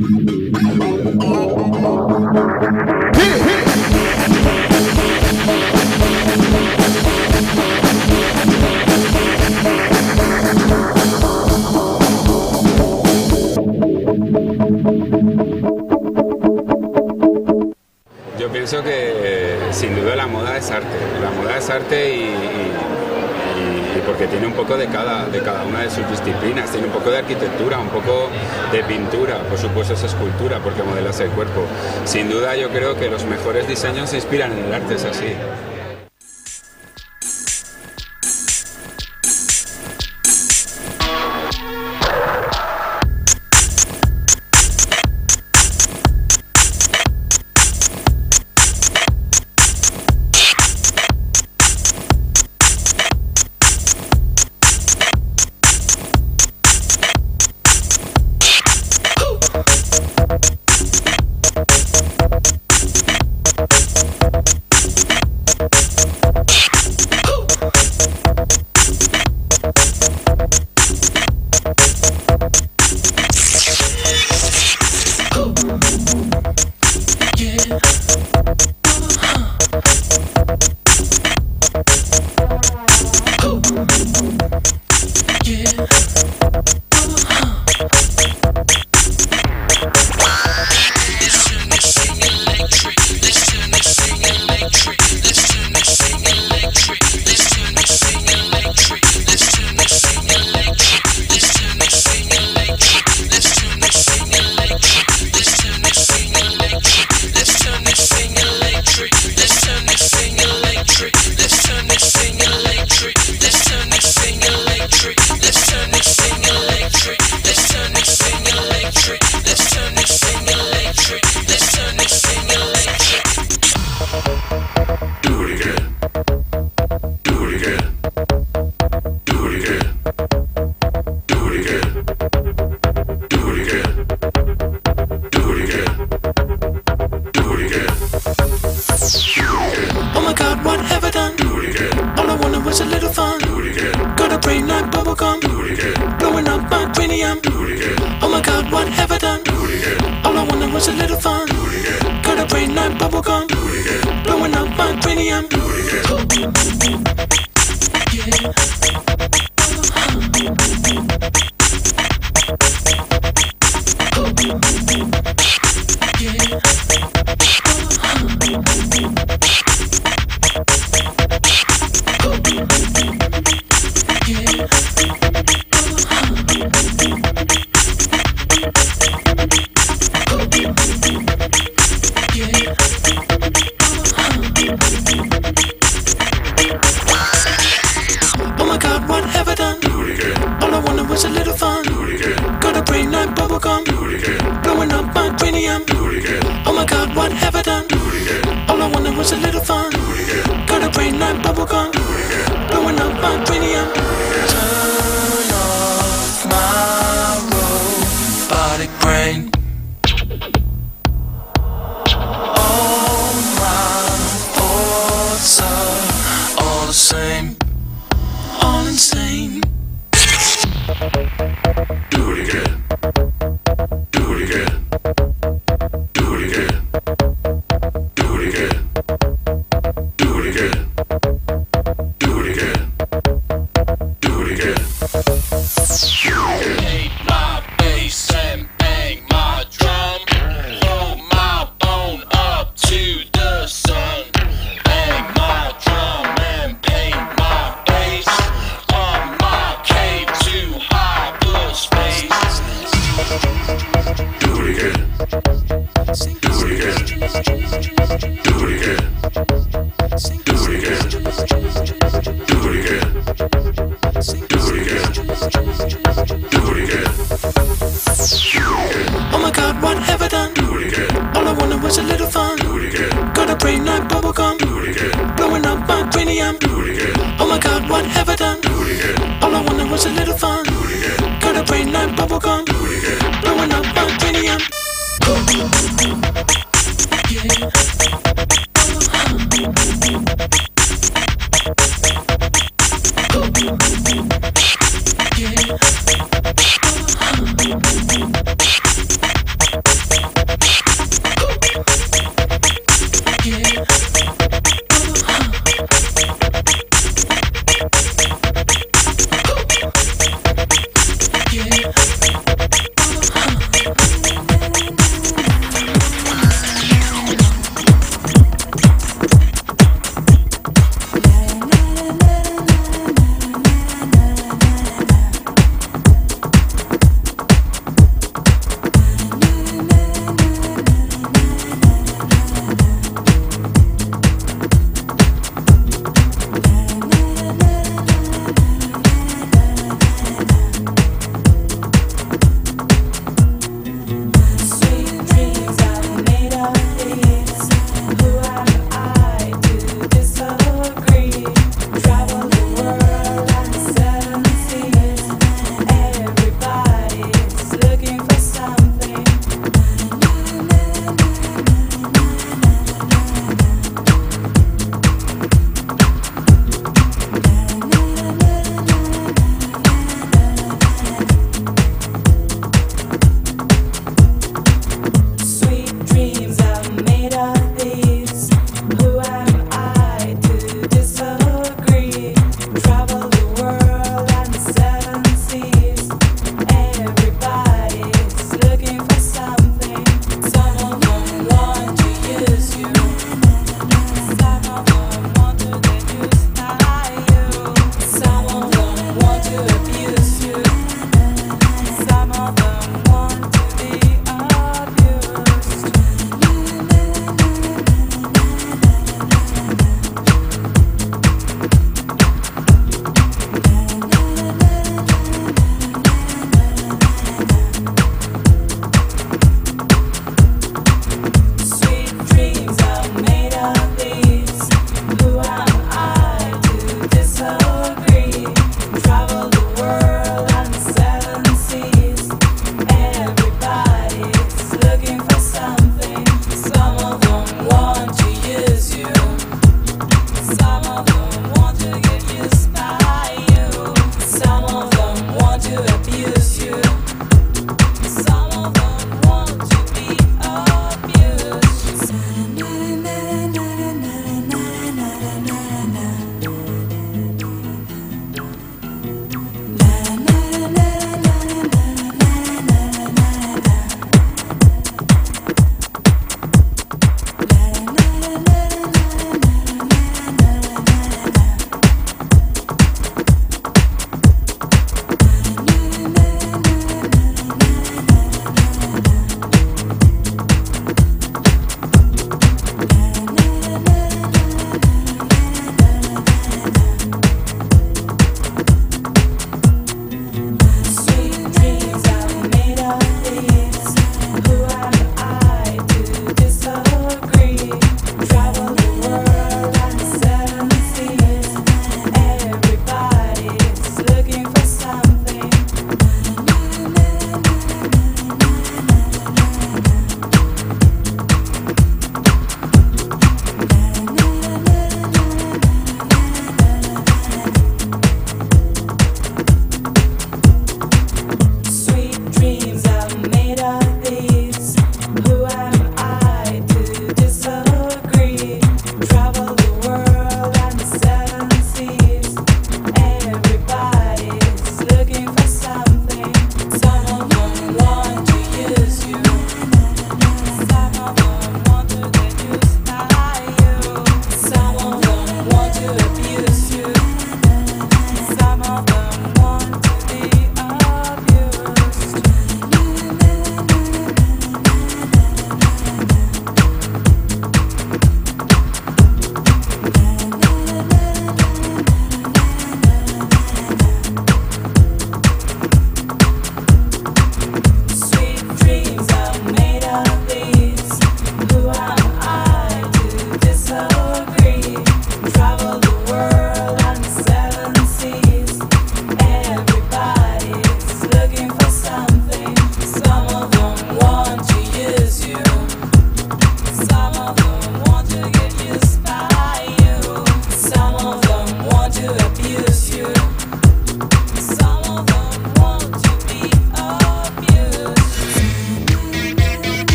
Yo pienso que sin duda la moda es arte. La moda es arte y porque tiene un poco de cada una de sus disciplinas. Tiene un poco de arquitectura, un poco de pintura, por supuesto es escultura porque modelas el cuerpo. Sin duda yo creo que los mejores diseños se inspiran en el arte, es así.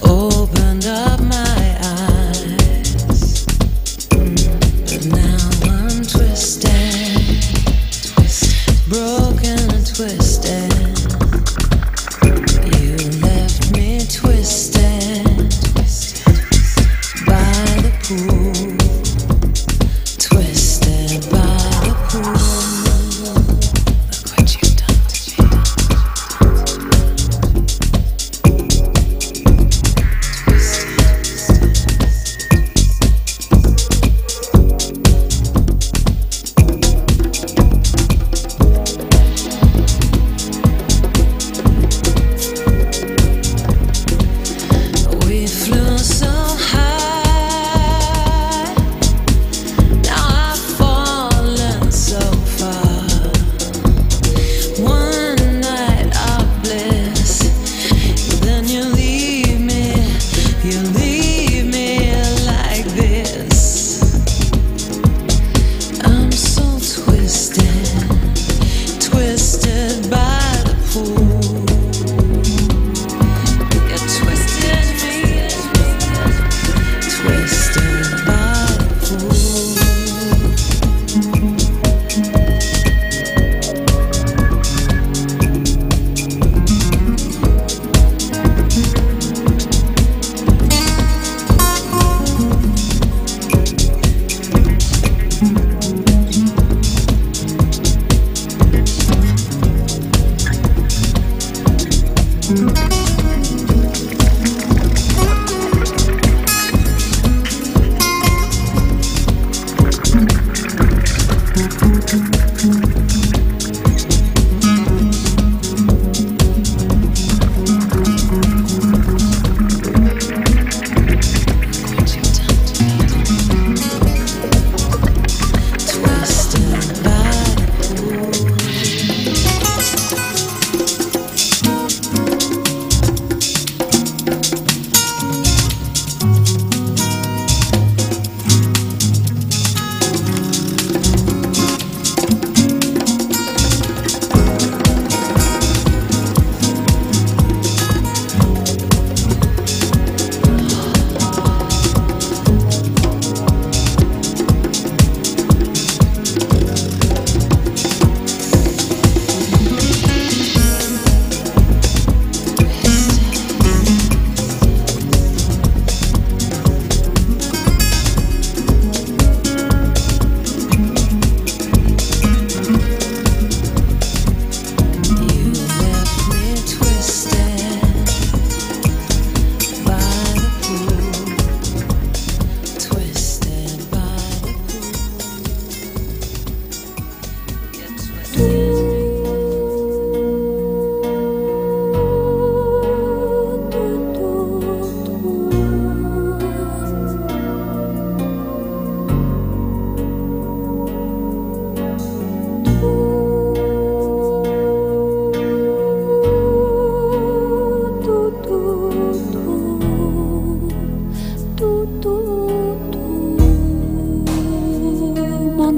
Opened up my eyes.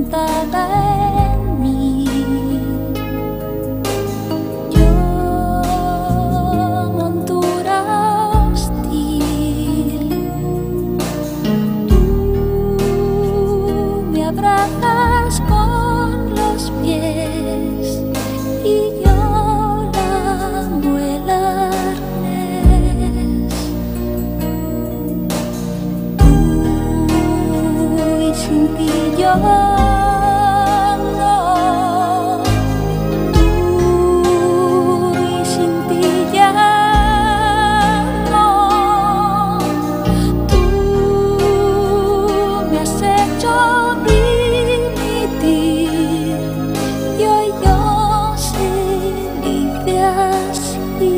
sentada en mí. Yo, montura hostil, tú me abrazas con los pies y yo lamo el arnés. Tú y sin ti yo no, tú y sin ti ya no, tú me has hecho dimitir y hoy yo se dice así.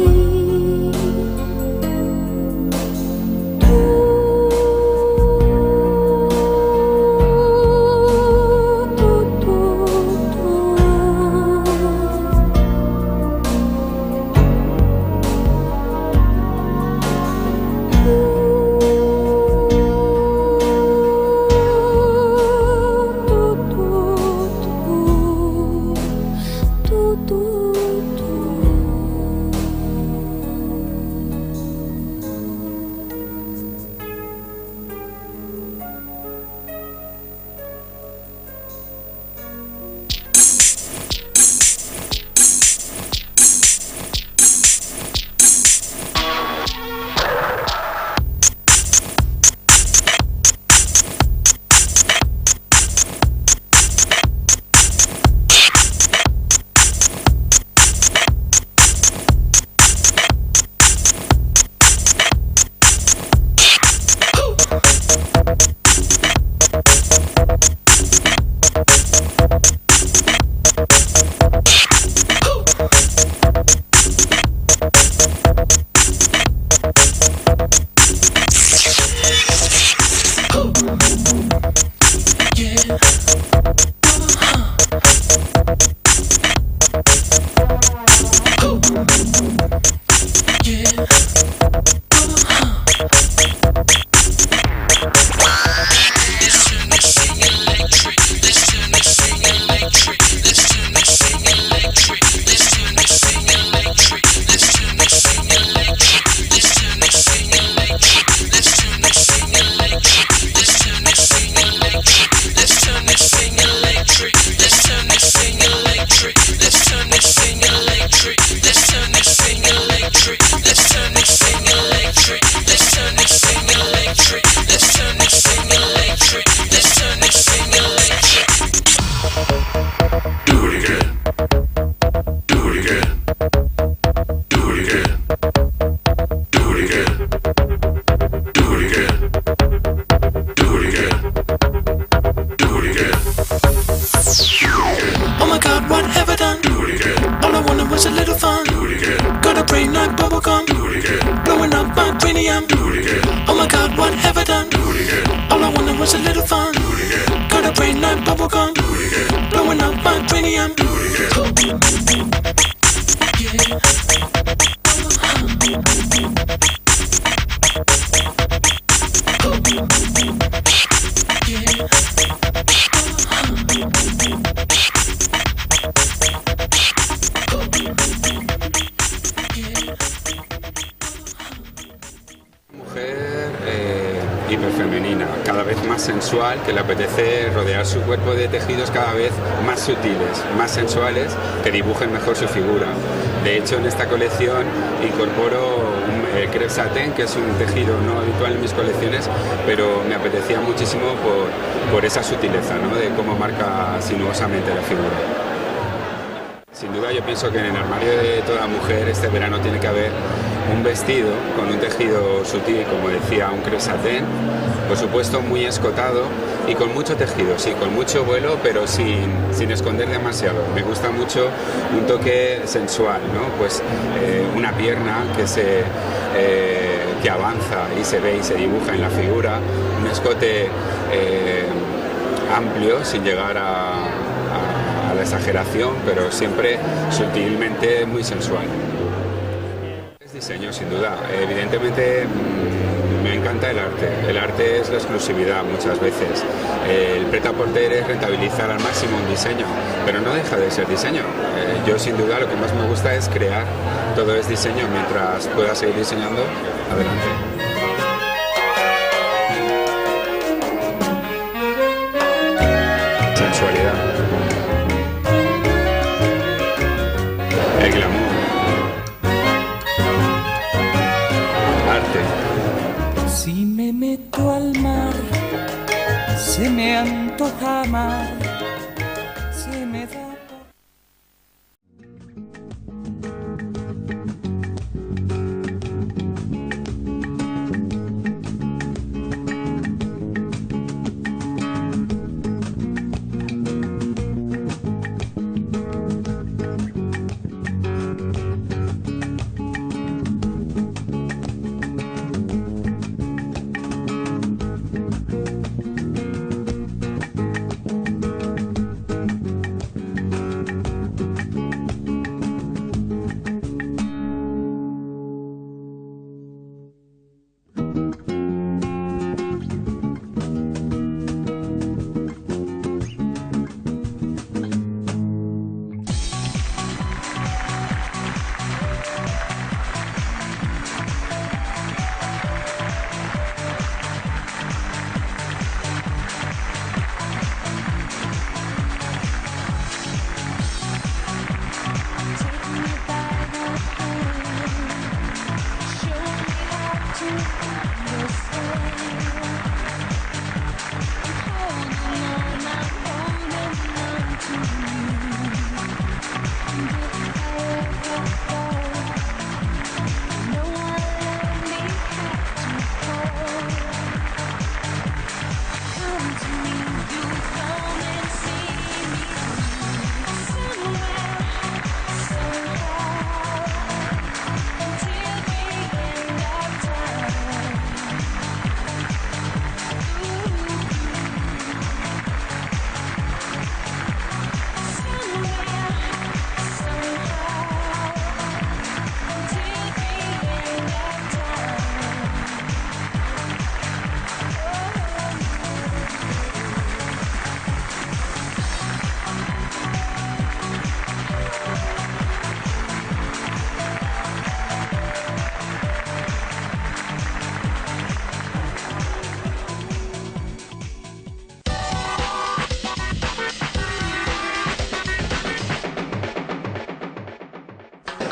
Hiperfemenina, cada vez más sensual, que le apetece rodear su cuerpo de tejidos cada vez más sutiles, más sensuales, que dibujen mejor su figura. De hecho, en esta colección incorporo un crêpe satén, que es un tejido no habitual en mis colecciones, pero me apetecía muchísimo por esa sutileza, ¿no?, de cómo marca sinuosamente la figura. Sin duda yo pienso que en el armario de toda mujer este verano tiene que haber un vestido con un tejido sutil, como decía, un crêpe satén, por supuesto muy escotado y con mucho tejido, sí, con mucho vuelo, pero sin esconder demasiado. Me gusta mucho un toque sensual, ¿no? Pues una pierna que avanza y se ve y se dibuja en la figura, un escote amplio sin llegar a la exageración, pero siempre sutilmente muy sensual. Es diseño, sin duda. Evidentemente me encanta el arte. El arte es la exclusividad muchas veces. El prêt-à-porter es rentabilizar al máximo un diseño, pero no deja de ser diseño. Yo sin duda lo que más me gusta es crear. Todo es diseño. Mientras pueda seguir diseñando, adelante. Sensualidad. El glamour. Arte. Si me meto al mar, se me antoja amar, se me da por...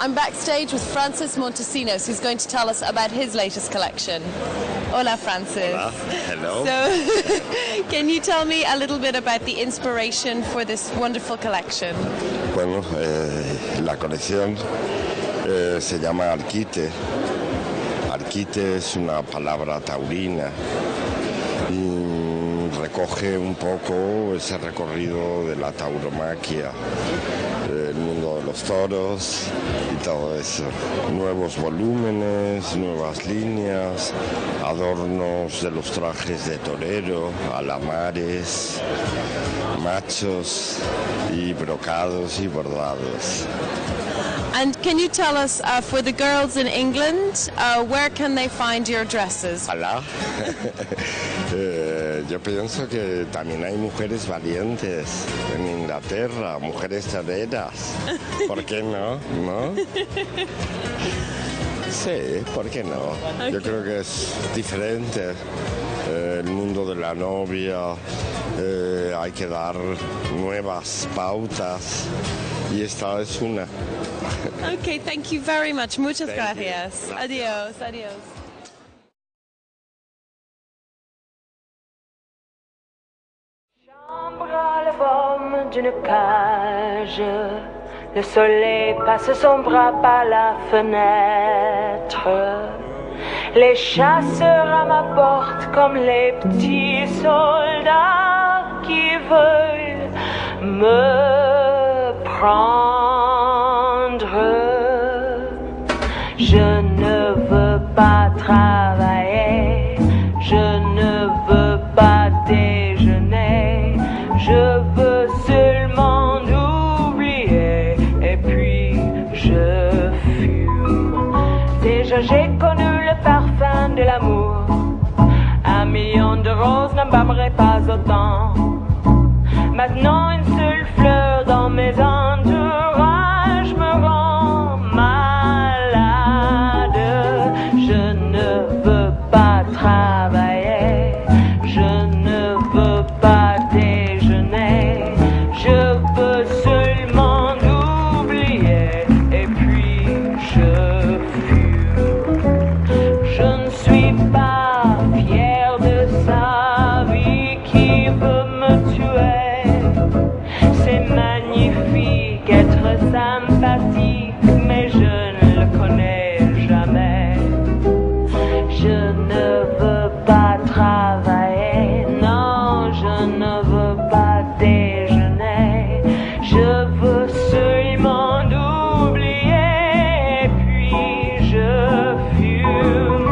I'm backstage with Francis Montesinos, who's going to tell us about his latest collection. Hola, Francis. Hola. Hello. So, can you tell me a little bit about the inspiration for this wonderful collection? Bueno, la colección se llama Arquite. Arquite es una palabra taurina y recoge un poco ese recorrido de la tauromaquia, el mundo de los toros y todo eso. Nuevos volúmenes, nuevas líneas, adornos de los trajes de torero, alamares, machos y brocados y bordados. And can you tell us, for the girls in England, where can they find your dresses? Hola. Yo pienso que también hay mujeres valientes en Inglaterra, mujeres toreras. ¿Por qué no? ¿No? Sí, ¿por qué no? Yo creo que es diferente. El mundo de la novia, hay que dar nuevas pautas y esta es una. Okay, thank you very much. Muchas Thank you. gracias. Adiós, adiós. Chambre à la forme d'une cage, le soleil passe son bras par la fenêtre. Les chasseurs à ma porte comme les petits soldats qui veulent me prendre. Je ne veux pas travailler, je ne veux pas déjeuner, je veux seulement oublier et puis je fume. Déjà j'ai connu le parfum de l'amour. rose ne m'aimerait pas autant. Maintenant une seule fleur dans mes entourages me rend malade. Je ne veux pas travailler, je ne veux pas déjeuner, je veux seulement oublier et puis je fume. Je ne suis pas fière de sa vie qui veut me tuer. C'est magnifique être sympathique, mais je ne le connais jamais. Je ne veux pas travailler, non, je ne veux pas déjeuner. Je veux seulement oublier, puis je fume.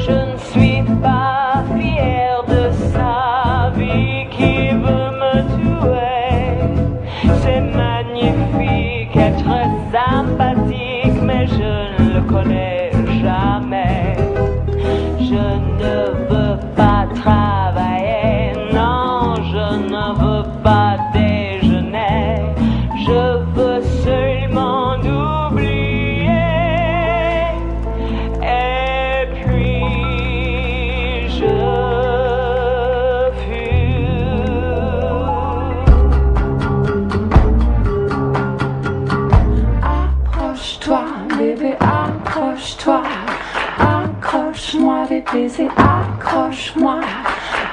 Je ne suis pas fière de sa vie qui veut me tuer. C'est magnifique être sympathique, mais je ne le connais jamais. Je ne veux pas travailler, non, je ne veux pas déjeuner. Je veux seulement oublier. Et puis je fume. Accroche-toi, bébé, accroche-toi. Accroche-moi, les baisers, accroche-moi.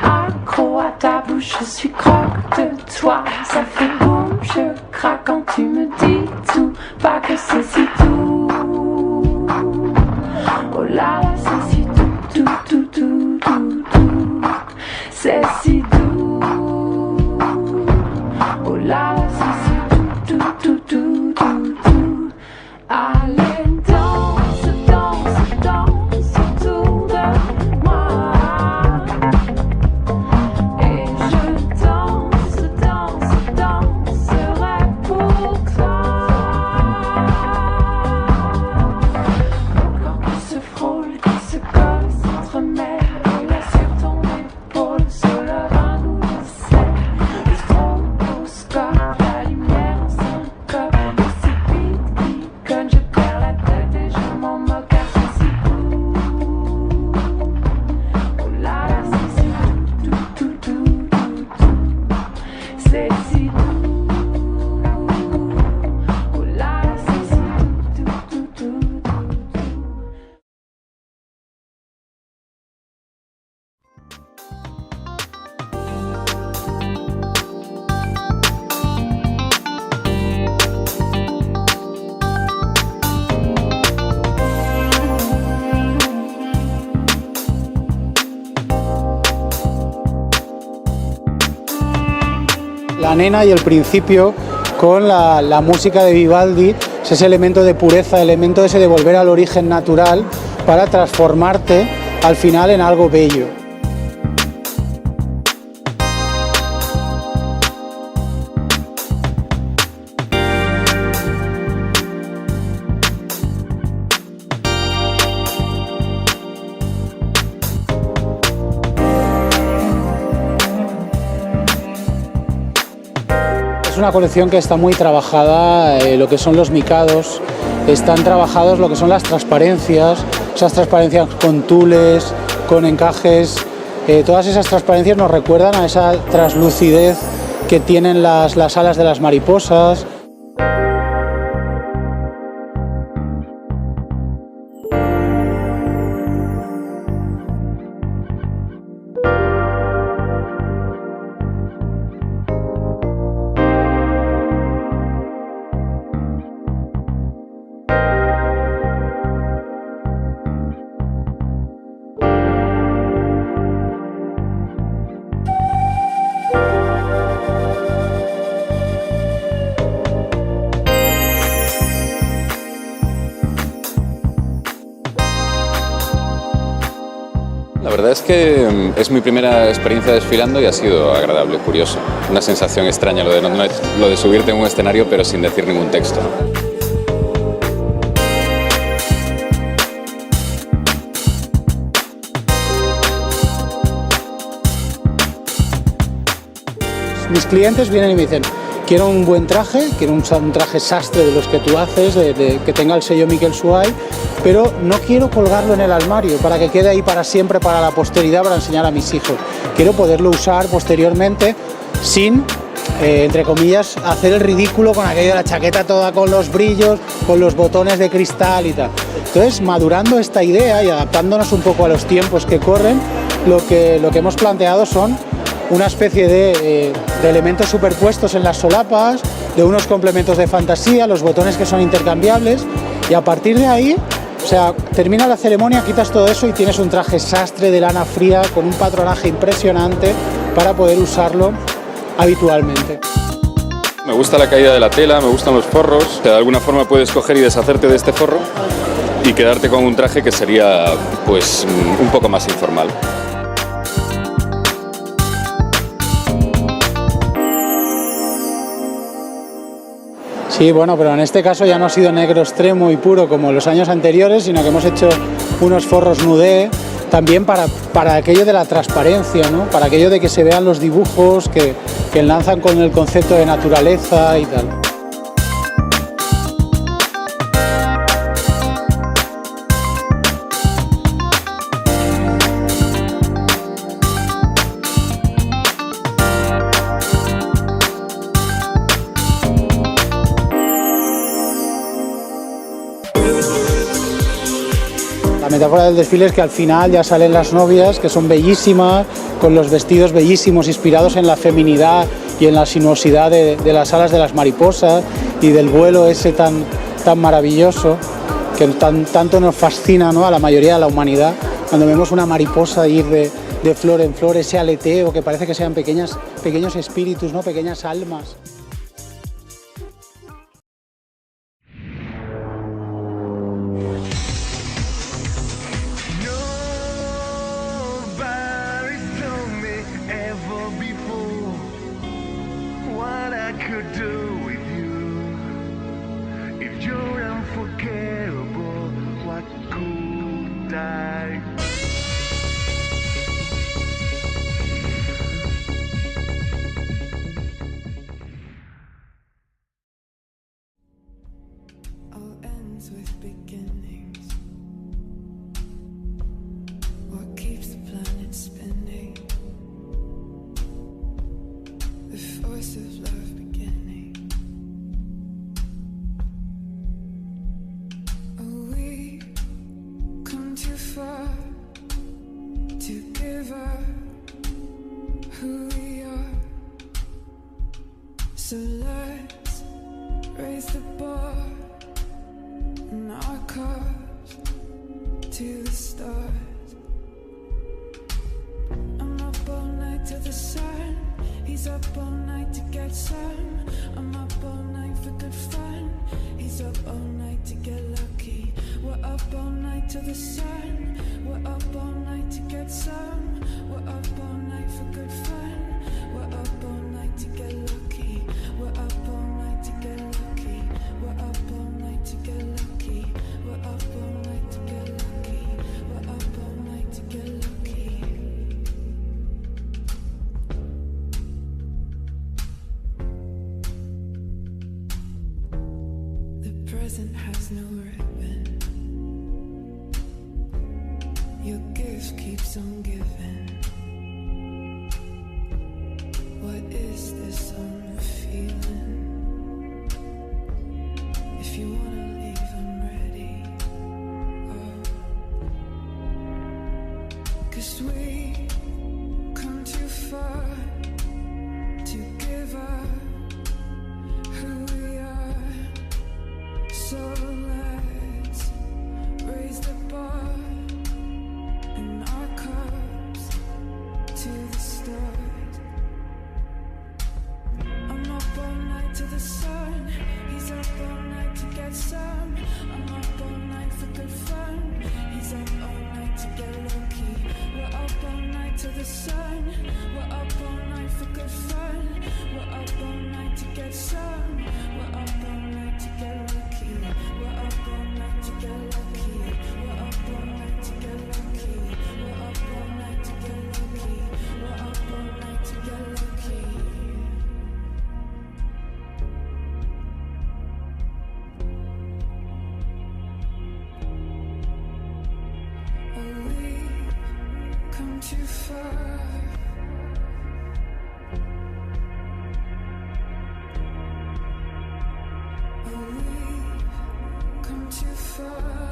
Accro à ta bouche, je suis croque de toi. Ça fait boum, je craque quand tu me dis tout. Pas que c'est si doux. Oh là là, c'est si doux, doux, doux, doux, doux, doux. C'est si doux. Oh là là, c'est si doux, doux, doux, doux, doux. Allez, danse, danse, danse autour de moi. Et je danse, danse, danserai pour toi. Mon corps qui se frôle, qui se colle, s'entremêle. Et là sur ton épaule se lève un nouveau ciel. Le stroboscope, la lumière en syncope. Et c'est vite qui conne, je perds la tête et je m'en moque car c'est si doux. Oh là là, c'est si doux, doux, doux, doux, doux. C'est si doux. Oh là là, c'est si doux, doux, doux, doux, doux. La nena y el principio con la música de Vivaldi, es ese elemento de pureza, elemento ese de volver al origen natural para transformarte al final en algo bello. Es una colección que está muy trabajada, lo que son los micados, están trabajados lo que son las transparencias, esas transparencias con tules, con encajes, todas esas transparencias nos recuerdan a esa translucidez que tienen las alas de las mariposas. verdad es que es mi primera experiencia desfilando y ha sido agradable, curioso. Una sensación extraña lo de subirte en un escenario pero sin decir ningún texto. Mis clientes vienen y me dicen: quiero un buen traje, quiero un traje sastre de los que tú haces, que tenga el sello Miquel Suay, pero no quiero colgarlo en el armario para que quede ahí para siempre, para la posteridad, para enseñar a mis hijos. Quiero poderlo usar posteriormente sin, entre comillas, hacer el ridículo con aquello de la chaqueta toda con los brillos, con los botones de cristal y tal. Entonces, madurando esta idea y adaptándonos un poco a los tiempos que corren, lo que hemos planteado son una especie de elementos superpuestos en las solapas, de unos complementos de fantasía, los botones que son intercambiables, y a partir de ahí, o sea, termina la ceremonia, quitas todo eso y tienes un traje sastre de lana fría con un patronaje impresionante para poder usarlo habitualmente. Me gusta la caída de la tela, me gustan los forros. De alguna forma puedes coger y deshacerte de este forro y quedarte con un traje que sería, pues, un poco más informal. Sí, bueno, pero en este caso ya no ha sido negro extremo y puro como los años anteriores, sino que hemos hecho unos forros nudé, también para aquello de la transparencia, ¿no? Para aquello de que se vean los dibujos que enlazan con el concepto de naturaleza y tal. La metáfora del desfile es que al final ya salen las novias, que son bellísimas, con los vestidos bellísimos, inspirados en la feminidad y en la sinuosidad de las alas de las mariposas y del vuelo ese tan maravilloso que tanto nos fascina, ¿no?, a la mayoría de la humanidad, cuando vemos una mariposa ir de flor en flor, ese aleteo que parece que sean pequeños espíritus, ¿no?, pequeñas almas. With beginnings, what keeps the planet spinning? The force of love beginning. Oh, we come too far to give up who we are. So let's raise the bar and our cars to the stars. I'm up all night to the sun. He's up all night to get some. I'm up all night for good fun. He's up all night to get lucky. We're up all night to the sun. We're up all night to get some. We're up all night for good fun. We're up all night to get lucky. We're up all night to get lucky. We're up all night to get lucky. We're up all night to get lucky. We're up all night to get lucky. The present has no ribbon. Your gift keeps on giving. What is this I'm feeling? If you wanna leave, I'm ready. Oh, 'cause we come too far to give up who we are. So let's raise the bar and our cups to the stars. I'm up all night to the sun. He's He's up all night to get some. I'm up all night for good fun. He's up all night to get lucky. We're up all night to the sun. We're up all night for good fun. We're up all night to get some. We're up all night to get lucky. We're up all night to get lucky. We're up all night to get lucky. We're up all night to get lucky. We're up all night to get lucky. Oh, we've come too far. Oh, we've come too far.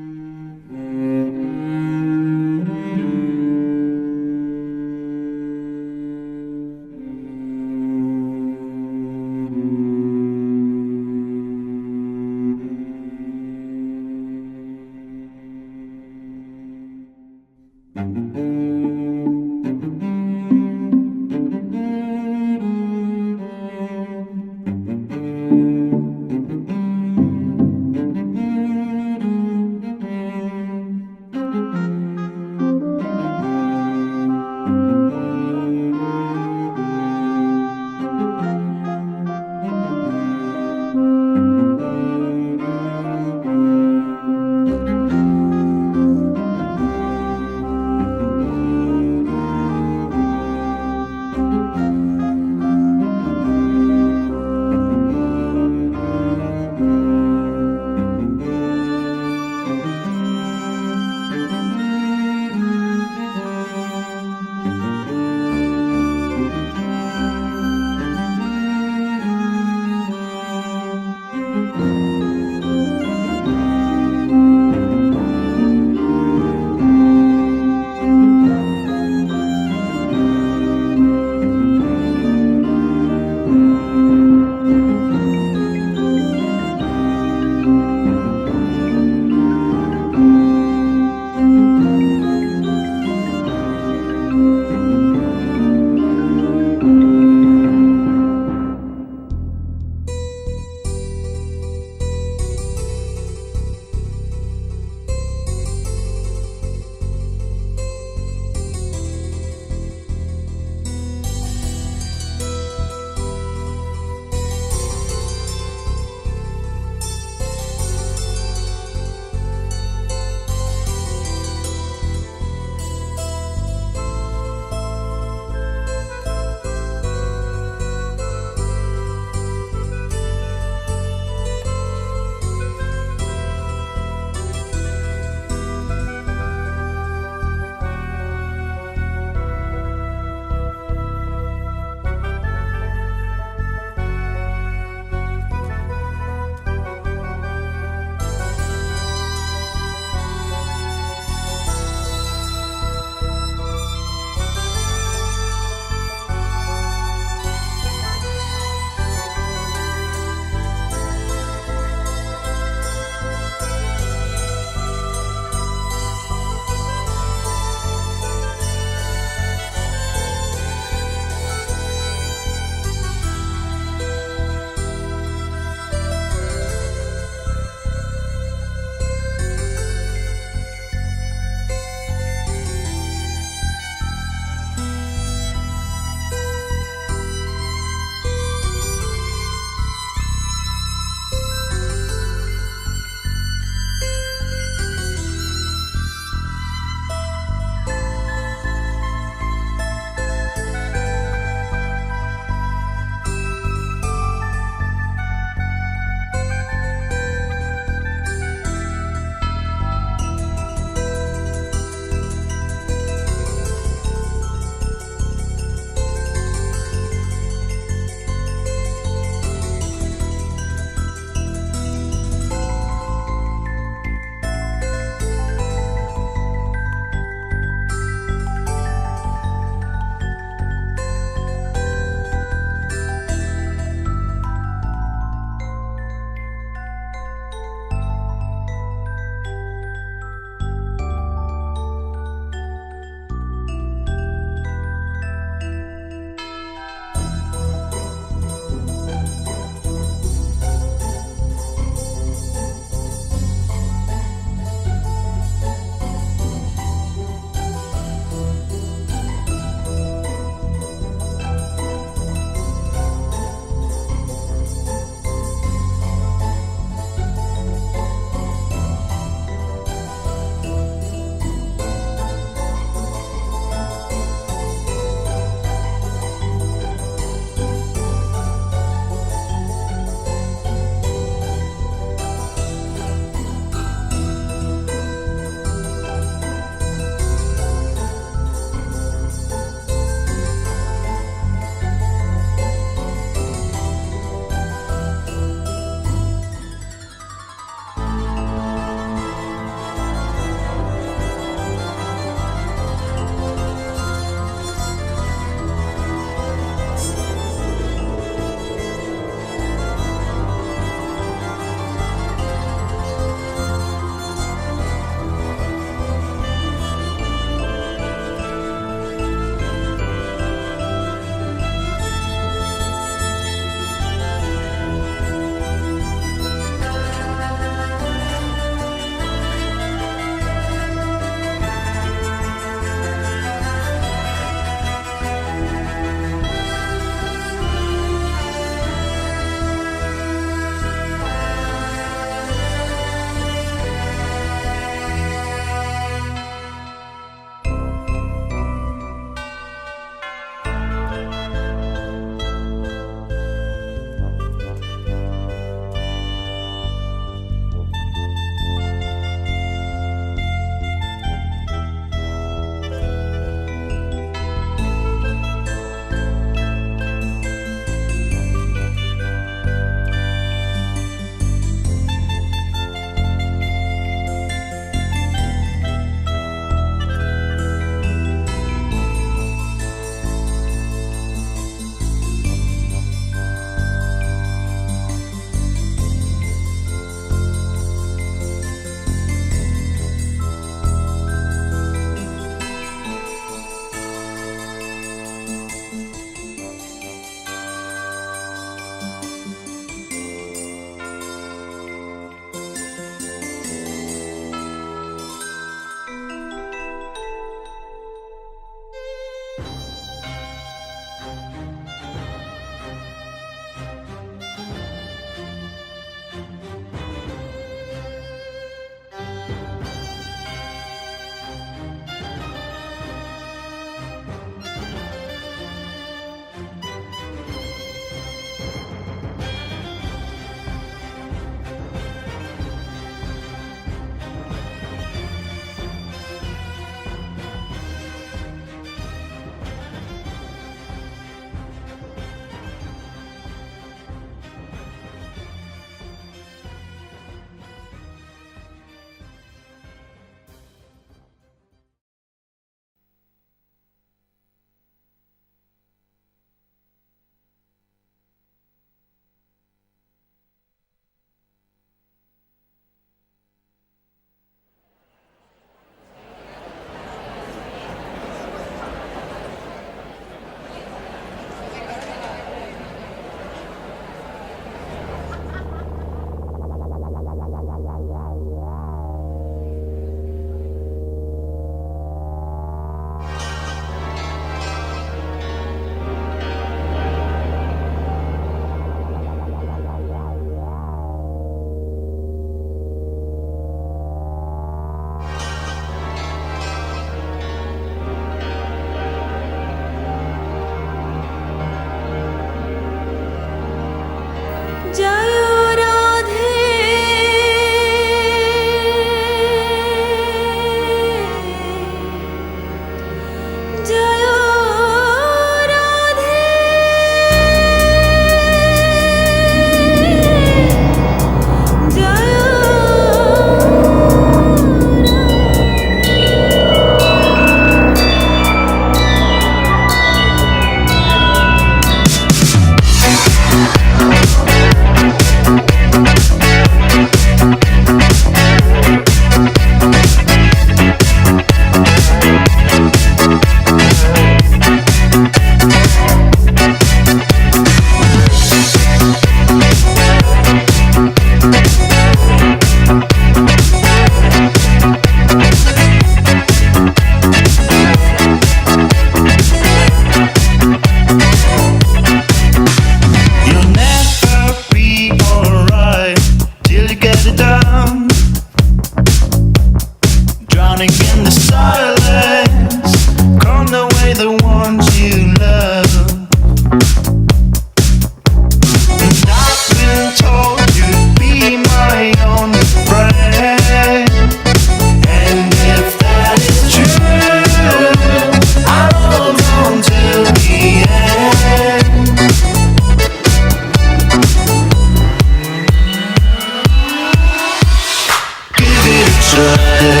traje.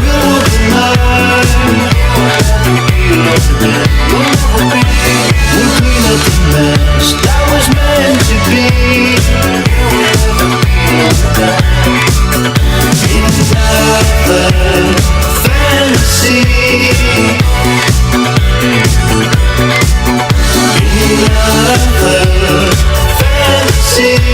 We'll walk the line. We'll clean up the mess that was meant to be. Another fantasy. Another fantasy.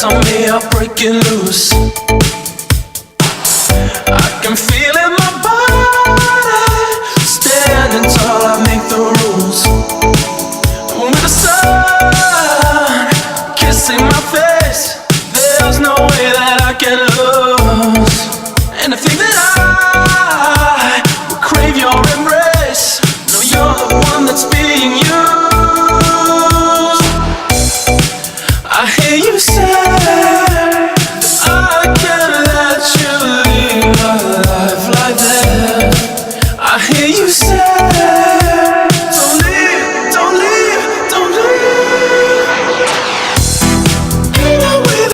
On me are breaking loose. I can feel in my body. Standing tall, I make the rules. With the sun kissing my face, there's no way that I can lose. And I think that I will crave your embrace. No, you're the one that's being used. I hear you say